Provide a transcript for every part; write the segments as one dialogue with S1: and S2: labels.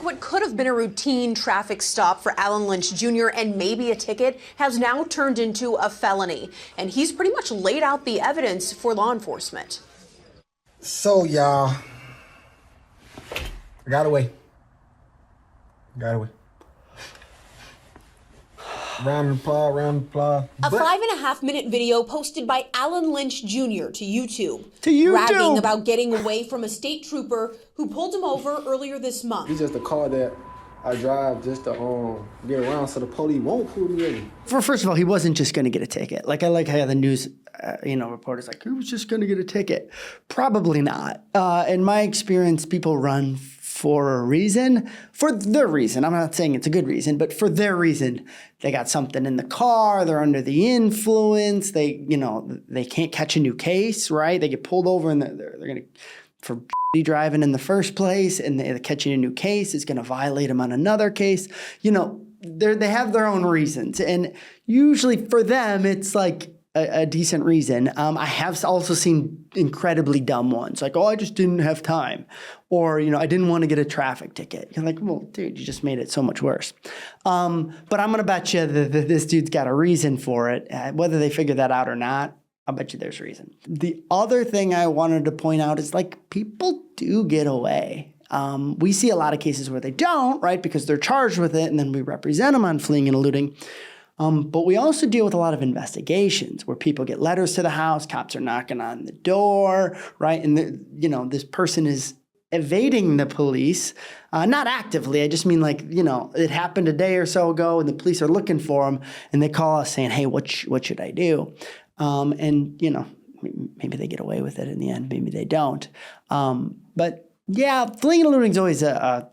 S1: like what could have been a routine traffic stop for Alan Lynch Jr. and maybe a ticket has now turned into a felony. And he's pretty much laid out the evidence for law enforcement.
S2: So, y'all, I got away. Round of applause.
S1: A 5.5-minute video posted by Alan Lynch Jr. to YouTube.
S3: Bragging
S1: about getting away from a state trooper who pulled him over earlier this month.
S2: He's just a car that I drive just to get around so the police won't pull me over.
S3: First of all, he wasn't just going to get a ticket. Like, I like how the news, reporters like, he was just going to get a ticket. Probably not. In my experience, people run for a reason, for their reason. I'm not saying it's a good reason, but for their reason. They got something in the car, they're under the influence, they can't catch a new case, right? They get pulled over and they're going to, for driving in the first place, and they're catching a new case is going to violate them on another case. They have their own reasons. And usually for them, it's like a decent reason. I have also seen incredibly dumb ones, like, I just didn't have time. Or, I didn't want to get a traffic ticket. You're like, well, dude, you just made it so much worse. But I'm going to bet you that this dude's got a reason for it. Whether they figure that out or not, I'll bet you there's a reason. The other thing I wanted to point out is, like, people do get away. We see a lot of cases where they don't, right, because they're charged with it, and then we represent them on fleeing and eluding. But we also deal with a lot of investigations where people get letters to the house, cops are knocking on the door, right? And, this person is evading the police, not actively. I just mean, like, it happened a day or so ago and the police are looking for them and they call us saying, hey, what should I do? Maybe they get away with it in the end, maybe they don't. But yeah, fleeing and eluding is always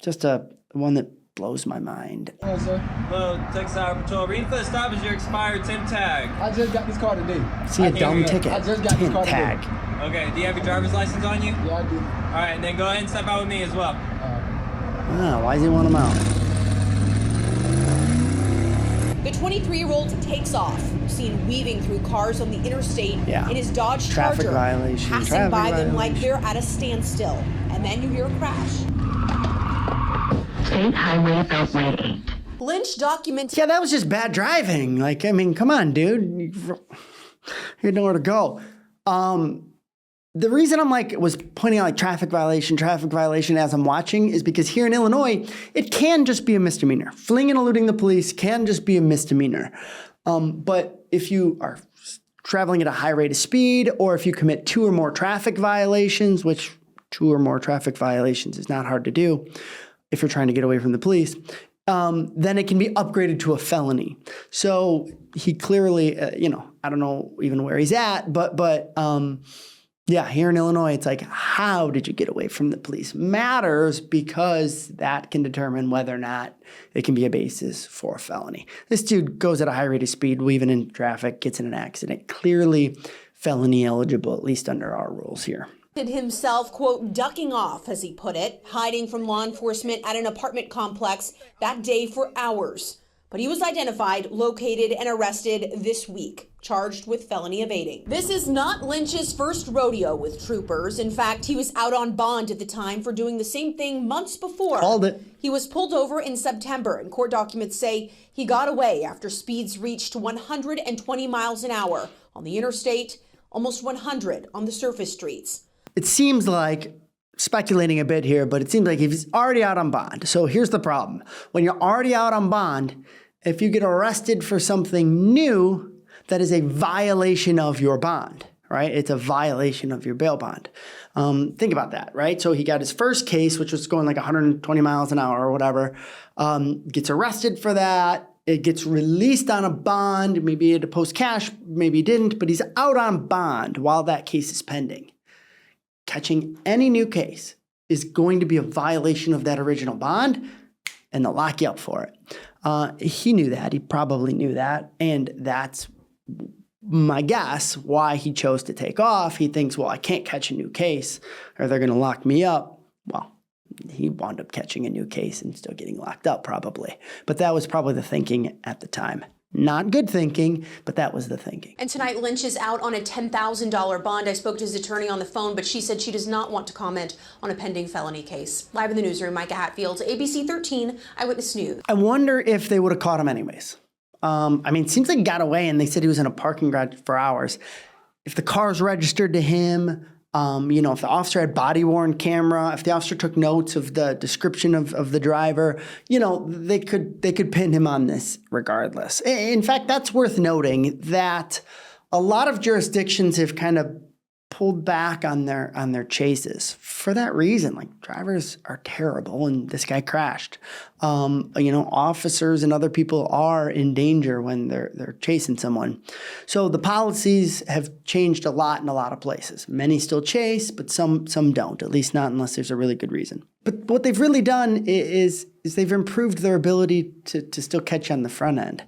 S3: just a one that blows my mind.
S2: Hello, sir.
S4: Hello, Texas Highway Patrol. Reading for the stop is your expired temp tag.
S2: I just got this car today.
S3: See a dumb ticket.
S2: I just got this car
S3: tag.
S2: today.
S4: Okay, do you have your driver's license on you?
S2: Yeah, I do.
S4: All right, then go ahead and step out with me as well.
S3: Why does he want him out?
S1: The 23-year-old takes off, seen weaving through cars on the interstate in his Dodge
S3: Traffic
S1: Charger,
S3: violation.
S1: passing by them like they're at a standstill. And then you hear a crash.
S5: State Highway Beltway 8.
S1: Lynch documents.
S3: Yeah, that was just bad driving. Like, I mean, come on, dude. You had nowhere to go. The reason I'm was pointing out like traffic violation as I'm watching is because here in Illinois, it can just be a misdemeanor. Fleeing and eluding the police can just be a misdemeanor. But if you are traveling at a high rate of speed, or if you commit 2 or more traffic violations, which 2 or more traffic violations is not hard to do if you're trying to get away from the police, then it can be upgraded to a felony. So he clearly, I don't know even where he's at, but yeah, here in Illinois, it's like, how did you get away from the police? Matters because that can determine whether or not it can be a basis for a felony. This dude goes at a high rate of speed, weaving in traffic, gets in an accident. Clearly felony eligible, at least under our rules here.
S1: Himself, quote, ducking off, as he put it, hiding from law enforcement at an apartment complex that day for hours. But he was identified, located, and arrested this week, charged with felony evading. This is not Lynch's first rodeo with troopers. In fact, he was out on bond at the time for doing the same thing months before.
S3: Called it.
S1: He was pulled over in September, and court documents say he got away after speeds reached 120 miles an hour on the interstate, almost 100 on the surface streets.
S3: It seems like, speculating a bit here, but it seems like he's already out on bond. So here's the problem. When you're already out on bond, if you get arrested for something new, that is a violation of your bond, right? It's a violation of your bail bond. Think about that, right? So he got his first case, which was going like 120 miles an hour or whatever, gets arrested for that. It gets released on a bond. Maybe he had to post cash, maybe he didn't, but he's out on bond while that case is pending. Catching any new case is going to be a violation of that original bond, and they'll lock you up for it. He knew that. He probably knew that, and that's my guess why he chose to take off. He thinks, well, I can't catch a new case, or they're going to lock me up. Well, he wound up catching a new case and still getting locked up probably. But that was probably the thinking at the time. Not good thinking, but that was the thinking.
S1: And tonight, Lynch is out on a $10,000 bond. I spoke to his attorney on the phone, but she said she does not want to comment on a pending felony case. Live in the newsroom, Micah Hatfield, ABC 13 Eyewitness News.
S3: I wonder if they would have caught him anyways. It seems like he got away and they said he was in a parking garage for hours. If the car's registered to him, if the officer had body-worn camera, if the officer took notes of the description of the driver, they could pin him on this regardless. In fact, that's worth noting that a lot of jurisdictions have kind of pulled back on their chases for that reason. Like, drivers are terrible, and this guy crashed. Officers and other people are in danger when they're chasing someone. So the policies have changed a lot in a lot of places. Many still chase, but some don't, at least not unless there's a really good reason. But what they've really done is they've improved their ability to still catch you on the front end.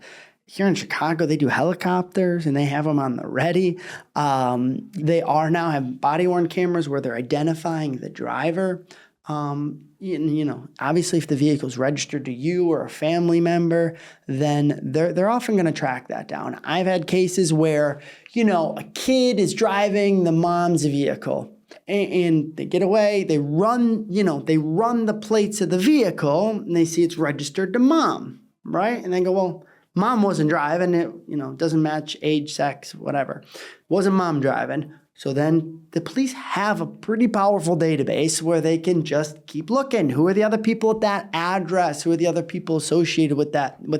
S3: Here in Chicago, they do helicopters and they have them on the ready. They have body-worn cameras where they're identifying the driver. Obviously, if the vehicle's registered to you or a family member, then they're often going to track that down. I've had cases where, a kid is driving the mom's vehicle and they get away. They run the plates of the vehicle and they see it's registered to mom, right? And they go, well, mom wasn't driving. It, doesn't match age, sex, whatever. Wasn't mom driving. So then the police have a pretty powerful database where they can just keep looking. Who are the other people at that address? Who are the other people associated with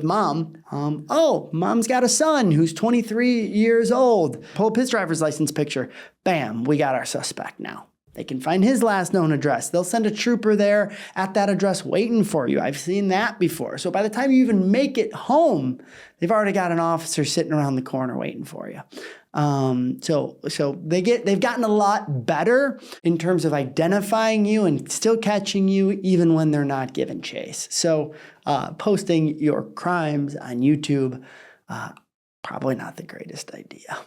S3: mom? Mom's got a son who's 23 years old. Pull up his driver's license picture. Bam, we got our suspect now. They can find his last known address. They'll send a trooper there at that address waiting for you. I've seen that before. So by the time you even make it home, they've already got an officer sitting around the corner waiting for you. So they've gotten a lot better in terms of identifying you and still catching you even when they're not giving chase. So posting your crimes on YouTube, probably not the greatest idea.